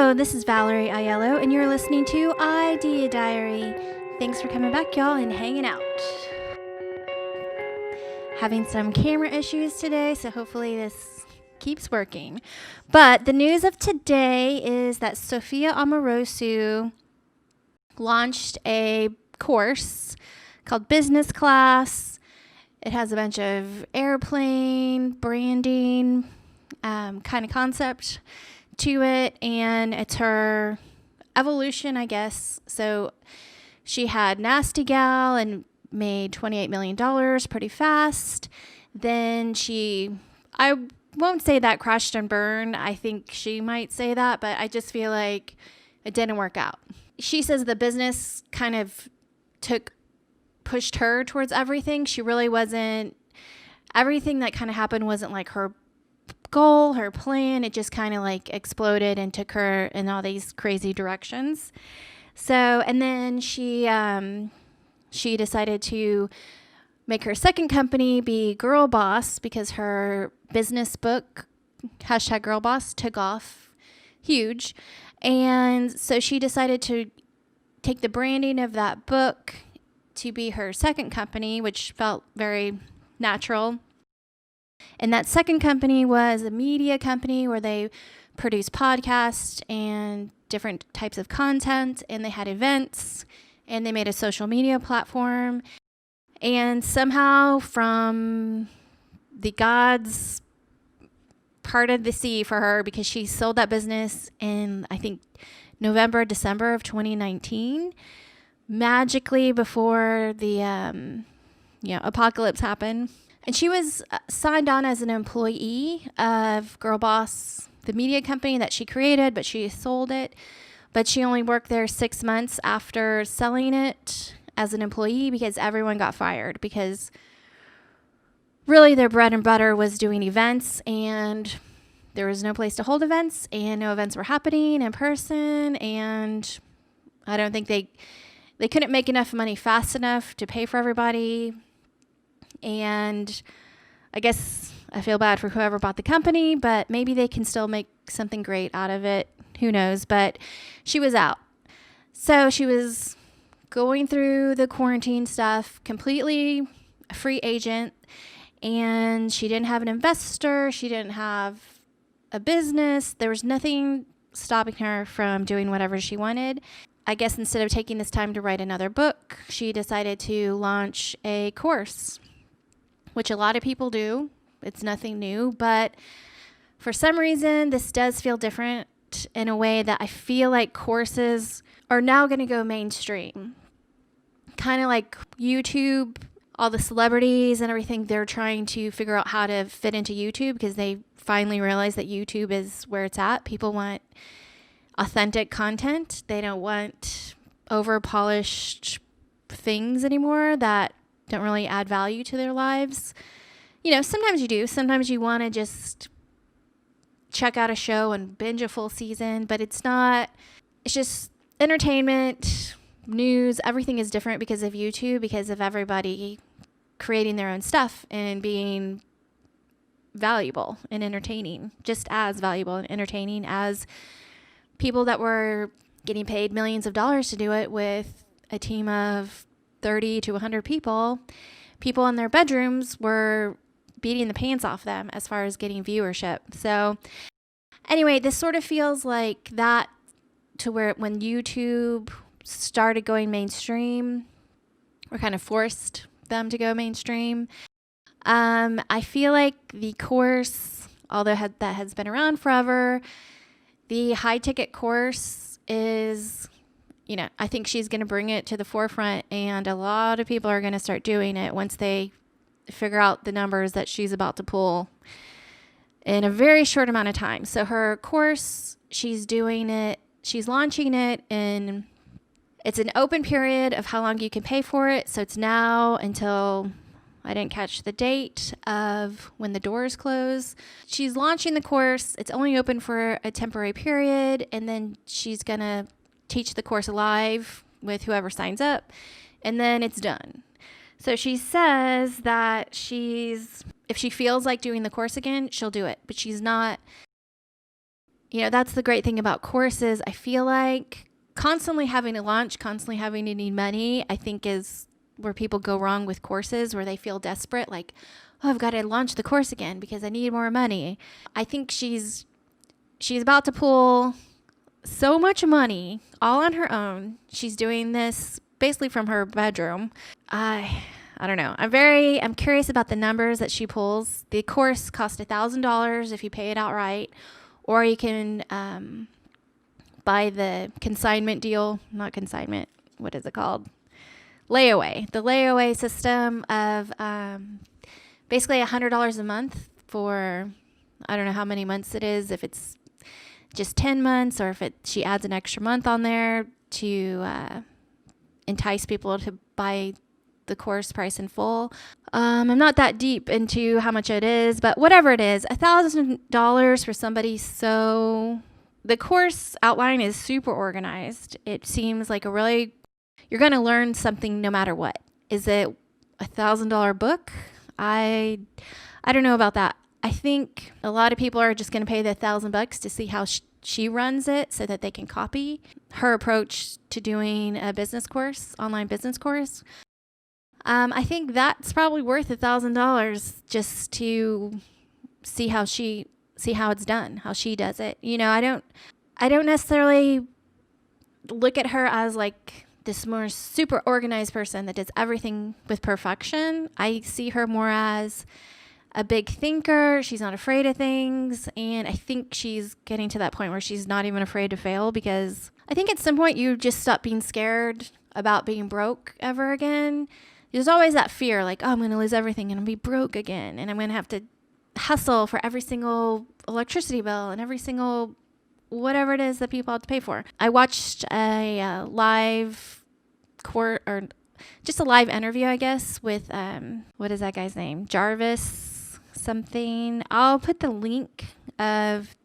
Hello, this is Valerie Aiello, and you're listening to IdeaDiary. Thanks for coming back, y'all, and hanging out. Having some camera issues today, so hopefully this keeps working. But the news of today is that Sofia Amoruso launched a course called Business Class. It has a bunch of airplane branding kind of concept to it, and it's her evolution, I guess. So she had Nasty Gal and made $28 million pretty fast. Then I won't say that crashed and burned. I think she might say that, but I just feel like it didn't work out. She says the business kind of pushed her towards everything. She really wasn't, everything that kind of happened wasn't like her goal, her plan. It just kind of like exploded and took her in all these crazy directions. So, and then she decided to make her second company be Girl Boss because her business book, #Girl Boss, took off huge. And so she decided to take the branding of that book to be her second company, which felt very natural. And that second company was a media company where they produced podcasts and different types of content, and they had events, and they made a social media platform. And somehow from the gods parted the sea for her because she sold that business in, I think, December of 2019, magically before the apocalypse happened. And she was signed on as an employee of Girl Boss, the media company that she created, but she sold it. But she only worked there 6 months after selling it as an employee because everyone got fired, because really their bread and butter was doing events, and there was no place to hold events, and no events were happening in person, and I don't think they couldn't make enough money fast enough to pay for everybody. And I guess I feel bad for whoever bought the company, but maybe they can still make something great out of it. Who knows? But she was out. So she was going through the quarantine stuff, completely a free agent, and she didn't have an investor. She didn't have a business. There was nothing stopping her from doing whatever she wanted. I guess instead of taking this time to write another book, she decided to launch a course, which a lot of people do. It's nothing new, but for some reason, this does feel different in a way that I feel like courses are now going to go mainstream. Kind of like YouTube, all the celebrities and everything, they're trying to figure out how to fit into YouTube because they finally realized that YouTube is where it's at. People want authentic content. They don't want over-polished things anymore that don't really add value to their lives. You know, sometimes you do. Sometimes you want to just check out a show and binge a full season, but it's just entertainment, news, everything is different because of YouTube, because of everybody creating their own stuff and being valuable and entertaining, just as valuable and entertaining as people that were getting paid millions of dollars to do it with a team of 30 to 100 people. People in their bedrooms were beating the pants off them as far as getting viewership. So anyway, this sort of feels like that to where when YouTube started going mainstream, or kind of forced them to go mainstream. I feel like the course, although that has been around forever, the high ticket course is, I think she's going to bring it to the forefront, and a lot of people are going to start doing it once they figure out the numbers that she's about to pull in a very short amount of time. So her course, she's launching it in, it's an open period of how long you can pay for it. So it's now until, I didn't catch the date of when the doors close. She's launching the course. It's only open for a temporary period, and then she's going to teach the course live with whoever signs up, and then it's done. So she says that if she feels like doing the course again, she'll do it, but she's not, that's the great thing about courses. I feel like constantly having to launch, constantly having to need money, I think is where people go wrong with courses, where they feel desperate, like, oh, I've got to launch the course again because I need more money. I think she's about to pull so much money all on her own. She's doing this basically from her bedroom. I don't know. I'm curious about the numbers that she pulls. The course costs $1,000 if you pay it outright, or you can buy the consignment deal. Not consignment. What is it called? Layaway. The layaway system of basically $100 a month for, I don't know how many months it is, if it's just 10 months or if she adds an extra month on there to entice people to buy the course price in full. I'm not that deep into how much it is, but whatever it is, $1,000 for somebody. So the course outline is super organized. It seems like you're going to learn something no matter what. Is it $1,000 book? I don't know about that. I think a lot of people are just going to pay the $1,000 to see how she runs it so that they can copy her approach to doing a business course, online business course. I think that's probably worth $1,000 just to see how it's done, how she does it. I don't necessarily look at her as like this more super organized person that does everything with perfection. I see her more as a big thinker. She's not afraid of things. And I think she's getting to that point where she's not even afraid to fail, because I think at some point you just stop being scared about being broke ever again. There's always that fear, like, oh, I'm going to lose everything and I'll be broke again. And I'm going to have to hustle for every single electricity bill and every single whatever it is that people have to pay for. I watched a live just a live interview, I guess, with, what is that guy's name? Jarvis something. I'll put the link of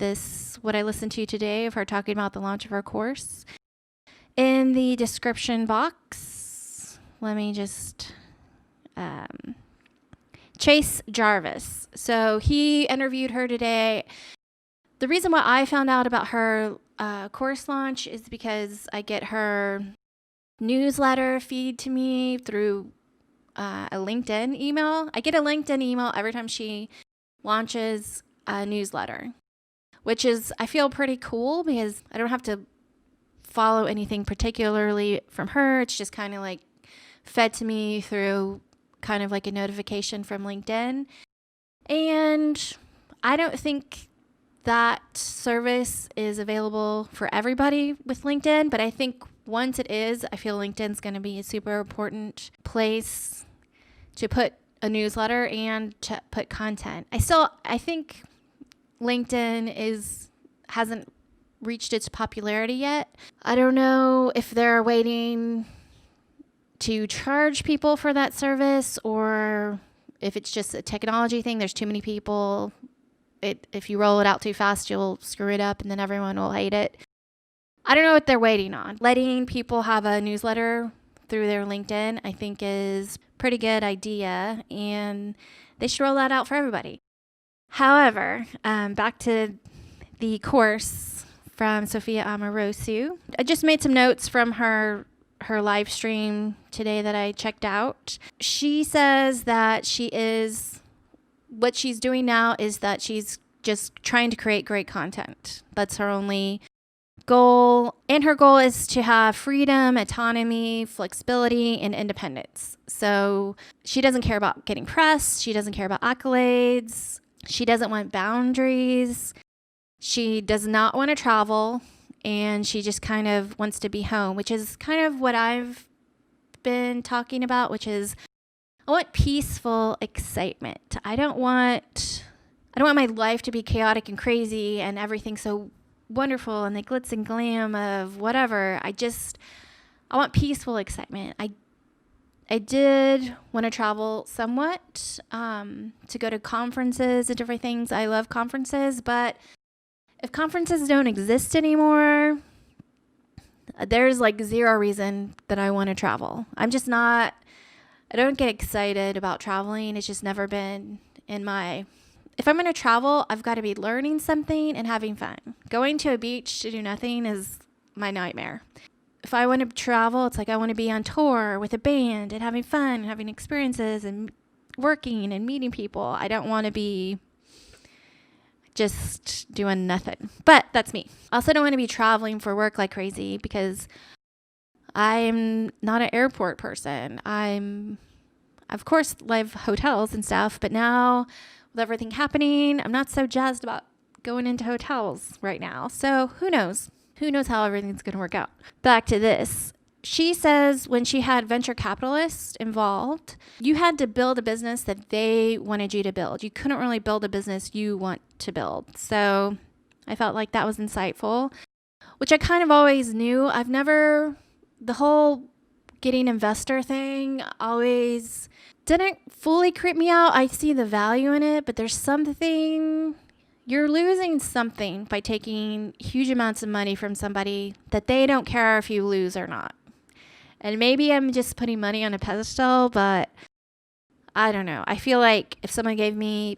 what I listened to today of her talking about the launch of her course in the description box. Let me just, Chase Jarvis. So he interviewed her today. The reason why I found out about her course launch is because I get her newsletter feed to me through a LinkedIn email. I get a LinkedIn email every time she launches a newsletter, which is, I feel pretty cool because I don't have to follow anything particularly from her. It's just kind of like fed to me through kind of like a notification from LinkedIn. And I don't think that service is available for everybody with LinkedIn, but I think once it is, I feel LinkedIn's going to be a super important place to put a newsletter and to put content. I think LinkedIn hasn't reached its popularity yet. I don't know if they're waiting to charge people for that service or if it's just a technology thing. There's too many people. If you roll it out too fast, you'll screw it up and then everyone will hate it. I don't know what they're waiting on. Letting people have a newsletter through their LinkedIn, I think, is a pretty good idea, and they should roll that out for everybody. However, back to the course from Sofia Amoruso. I just made some notes from her live stream today that I checked out. She says that what she's doing now is that she's just trying to create great content. That's her only goal. And her goal is to have freedom, autonomy, flexibility, and independence. So she doesn't care about getting press. She doesn't care about accolades. She doesn't want boundaries. She does not want to travel. And she just kind of wants to be home, which is kind of what I've been talking about, which is I want peaceful excitement. I don't want my life to be chaotic and crazy and everything so wonderful and the glitz and glam of whatever. I want peaceful excitement. I did want to travel somewhat, to go to conferences and different things. I love conferences, but if conferences don't exist anymore, there's like zero reason that I want to travel. I don't get excited about traveling. It's just never been in my if I'm going to travel, I've got to be learning something and having fun. Going to a beach to do nothing is my nightmare. If I want to travel, it's like I want to be on tour with a band and having fun and having experiences and working and meeting people. I don't want to be just doing nothing. But that's me. I also don't want to be traveling for work like crazy because I'm not an airport person. Of course, love hotels and stuff, but now with everything happening, I'm not so jazzed about going into hotels right now. So who knows? Who knows how everything's going to work out? Back to this. She says when she had venture capitalists involved, you had to build a business that they wanted you to build. You couldn't really build a business you want to build. So I felt like that was insightful, which I kind of always knew. The whole getting investor thing always didn't fully creep me out. I see the value in it, but you're losing something by taking huge amounts of money from somebody that they don't care if you lose or not. And maybe I'm just putting money on a pedestal, but I don't know. I feel like if someone gave me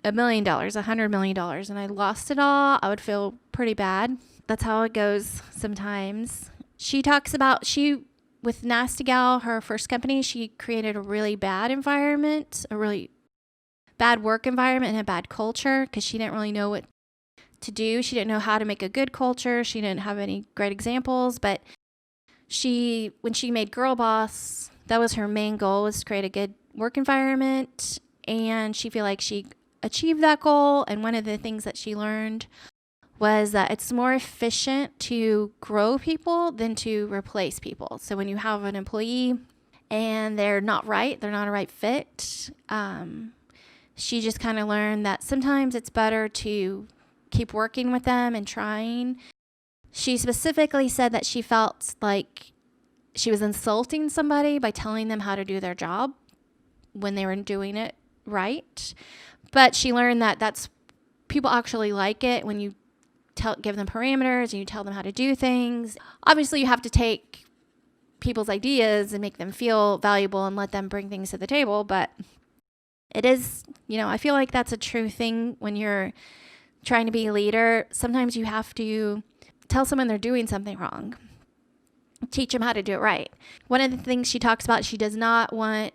$1 million, $100 million, and I lost it all, I would feel pretty bad. That's how it goes sometimes. She talks about, with Nasty Gal, her first company, she created a really bad environment, a really bad work environment and a bad culture because she didn't really know what to do. She didn't know how to make a good culture. She didn't have any great examples, but when she made Girl Boss, that was her main goal, was to create a good work environment. And she feel like she achieved that goal. And one of the things that she learned was that it's more efficient to grow people than to replace people. So when you have an employee and they're not a right fit, she just kind of learned that sometimes it's better to keep working with them and trying. She specifically said that she felt like she was insulting somebody by telling them how to do their job when they were doing it right. But she learned that people actually like it when you give them parameters and you tell them how to do things. Obviously, you have to take people's ideas and make them feel valuable and let them bring things to the table. But it is, I feel like that's a true thing when you're trying to be a leader. Sometimes you have to tell someone they're doing something wrong. Teach them how to do it right. One of the things she talks about, she does not want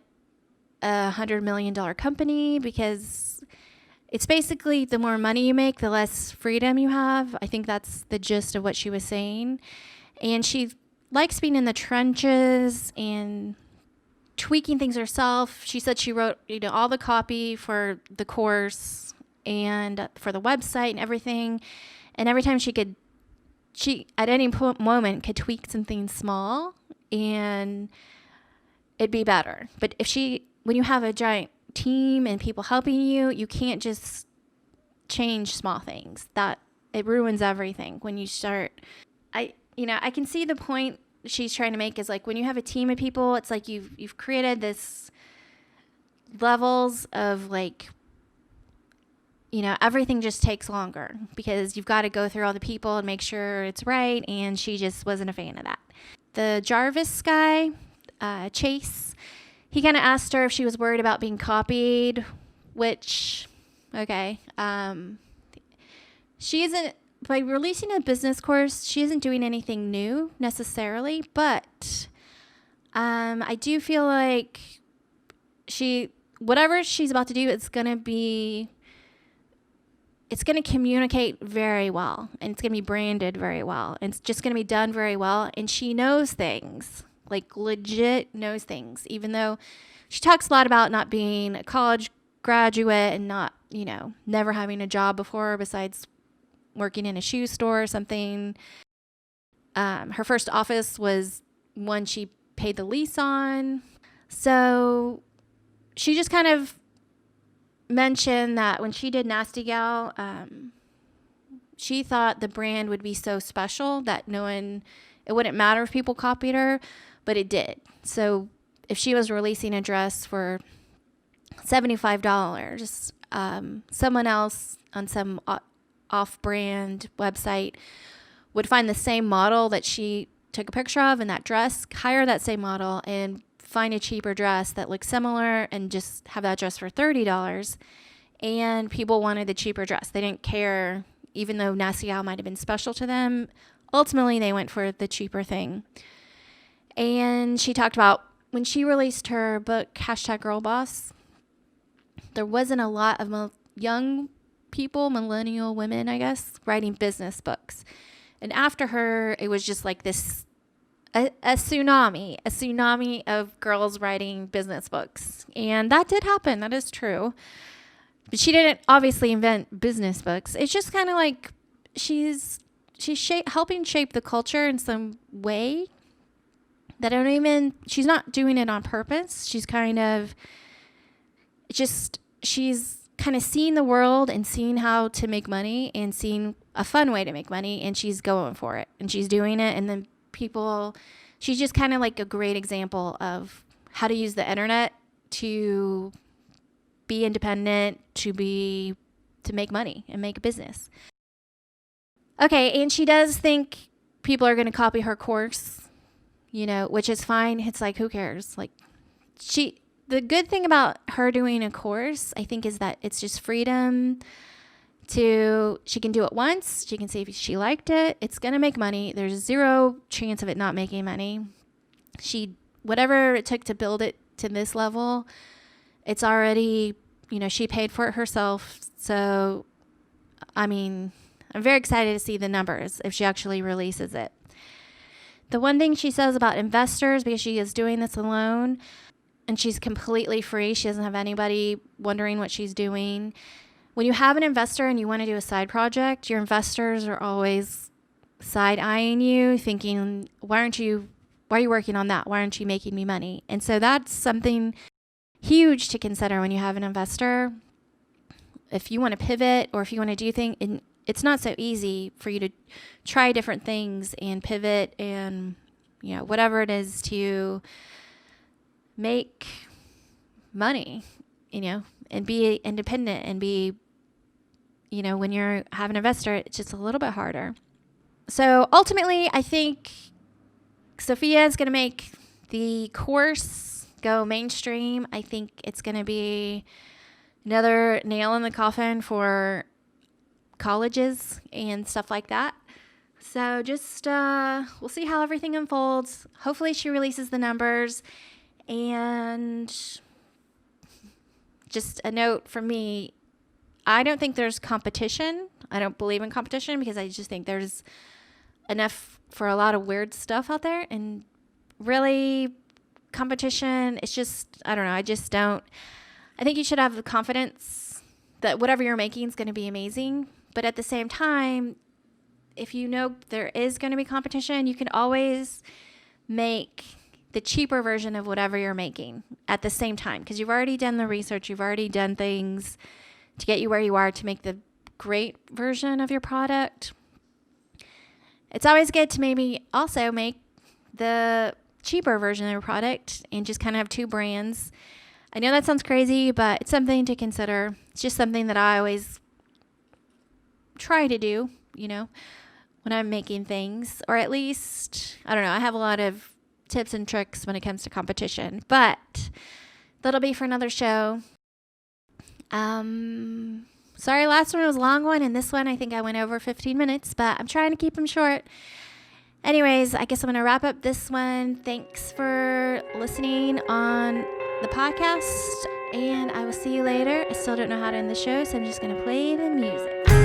a $100 million company because it's basically the more money you make, the less freedom you have. I think that's the gist of what she was saying. And she likes being in the trenches and tweaking things herself. She said she wrote, all the copy for the course and for the website and everything. And every time she at any moment could tweak something small and it'd be better. But when you have a giant team and people helping you, you can't just change small things. That it ruins everything when you start. I can see the point she's trying to make is like when you have a team of people, it's like you've created this levels of like, everything just takes longer because you've got to go through all the people and make sure it's right. And she just wasn't a fan of that. The Jarvis guy, Chase, he kind of asked her if she was worried about being copied, which, okay. She isn't, by releasing a business course, she isn't doing anything new necessarily, but I do feel like whatever she's about to do, it's going to communicate very well, and it's going to be branded very well, and it's just going to be done very well. And she knows things, like legit knows things, even though she talks a lot about not being a college graduate and not, never having a job before besides working in a shoe store or something. Her first office was one she paid the lease on. So she just kind of mentioned that when she did Nasty Gal, she thought the brand would be so special that it wouldn't matter if people copied her, but it did. So if she was releasing a dress for $75, someone else on some off-brand website would find the same model that she took a picture of in that dress, hire that same model, and find a cheaper dress that looks similar and just have that dress for $30. and people wanted the cheaper dress. They didn't care, even though Nasty Gal might have been special to them. Ultimately, they went for the cheaper thing. And she talked about when she released her book, #GirlBoss, there wasn't a lot of young people, millennial women, I guess, writing business books. And after her, it was just like this, a tsunami of girls writing business books. And that did happen. That is true. But she didn't obviously invent business books. It's just kind of like she's helping shape the culture in some way that she's not doing it on purpose. She's kind of seeing the world and seeing how to make money and seeing a fun way to make money, and she's going for it and she's doing it. And then she's just kind of like a great example of how to use the internet to be independent, to make money and make a business. Okay, and she does think people are going to copy her course, which is fine. It's like, who cares? Like, the good thing about her doing a course, I think, is that it's just freedom she can do it once. She can see if she liked it. It's going to make money. There's zero chance of it not making money. Whatever it took to build it to this level, it's already, she paid for it herself. So, I'm very excited to see the numbers if she actually releases it. The one thing she says about investors, because she is doing this alone and she's completely free, she doesn't have anybody wondering what she's doing. When you have an investor and you want to do a side project, your investors are always side-eyeing you, thinking, why are you working on that? Why aren't you making me money? And so that's something huge to consider when you have an investor. If you want to pivot or if you want to do things, it's not so easy for you to try different things and pivot and, whatever it is to make money, and be independent and be, when you have an investor, it's just a little bit harder. So ultimately, I think Sophia is going to make the course go mainstream. I think it's going to be another nail in the coffin for colleges and stuff like that. So just we'll see how everything unfolds. Hopefully she releases the numbers. And just a note from me, I don't think there's competition. I don't believe in competition because I just think there's enough for a lot of weird stuff out there. And really, competition, it's just, I don't know, I think you should have the confidence that whatever you're making is going to be amazing. But at the same time, if there is going to be competition, you can always make the cheaper version of whatever you're making at the same time, because you've already done the research, you've already done things to get you where you are to make the great version of your product. It's always good to maybe also make the cheaper version of your product and just kind of have two brands. I know that sounds crazy, but it's something to consider. It's just something that I always try to do, when I'm making things, or at least, I don't know, I have a lot of tips and tricks when it comes to competition, but that'll be for another show. Sorry, last one was a long one, and this one I think I went over 15 minutes, but I'm trying to keep them short. Anyways, I guess I'm going to wrap up this one. Thanks for listening on the podcast, and I will see you later. I still don't know how to end the show, so I'm just going to play the music.